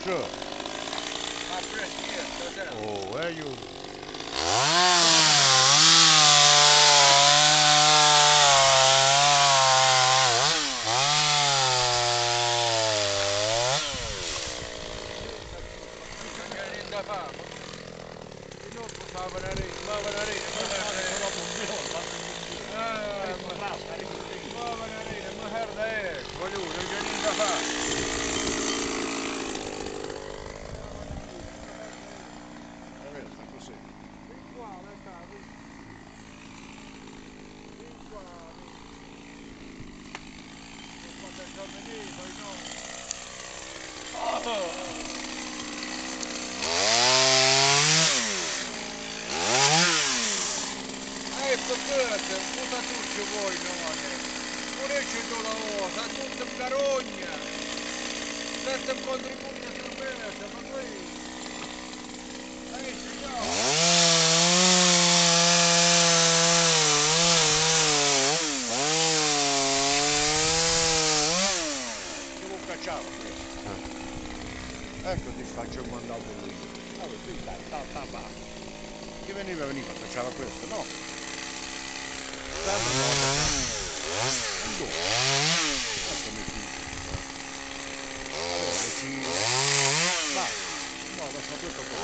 Sure. My breast here, so down. Oh, where you? Non c'è niente da fare. E non fa venire, ma venire, ma venire, ma merda è, voglio, non c'è niente da fare. Sta così. Vieni qua, Lecca, vieni. Vieni qua, vieni. Non quando sono lì, poi no. Per questo, puta tu ci vuoi, non. Pure ci do la cosa, tutto in carogna. Sette in contributo a cerveza, ma poi. Signore. Devo cacciare questo. Ecco ti faccio mandato lui. Allora, qui sta. Chi veniva, cacciava questo, no? Sempre no, ecco. Ecco mi figlio. Allora, ci... Va. No, lascia questo qua.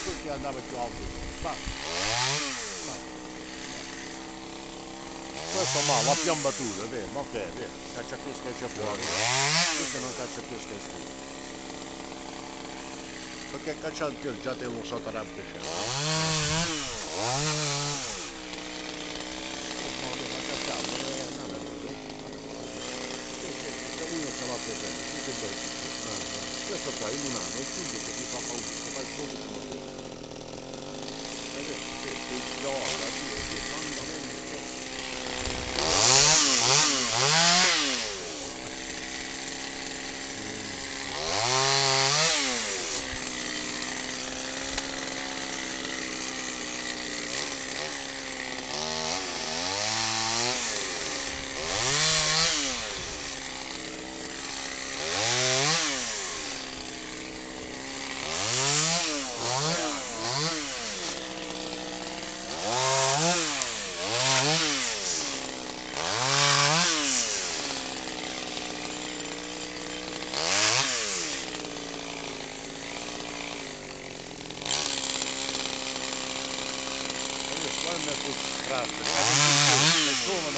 Tutti andava più alto. Va. Questo ma la piombatura, vero? Ma ok, vero? Caccia questo e c'è fuori. Questo non caccia questo e sti. Perché cacciando già te lo so per questo qua in un anno è tutto che ti fa paura, che fai solo come questo. Che gioca, che mandamento. Quando è frustrato, che sono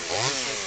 croce.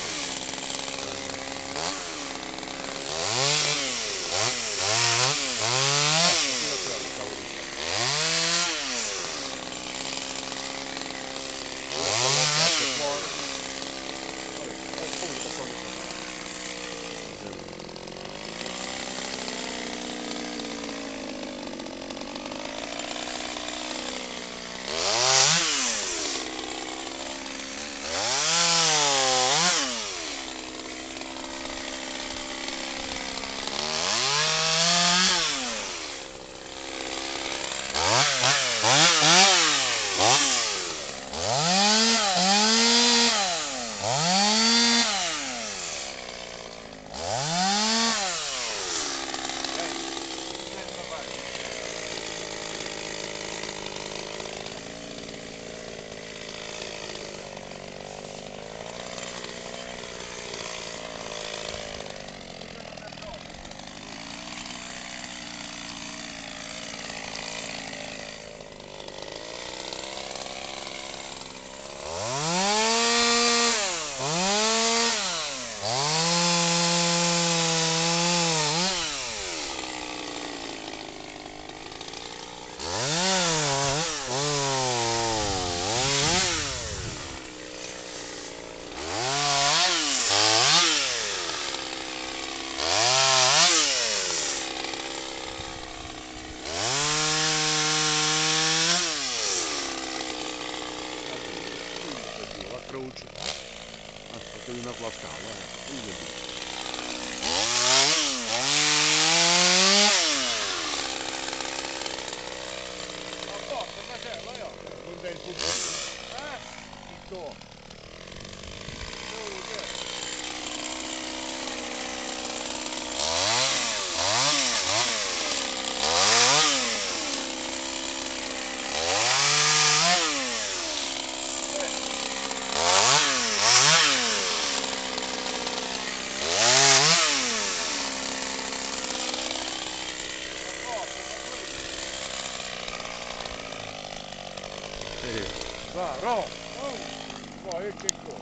Perché una tua scala, A posto, casello, io. non dai il tutto. Tutto. Giù, giù. Caro! Poi che cosa?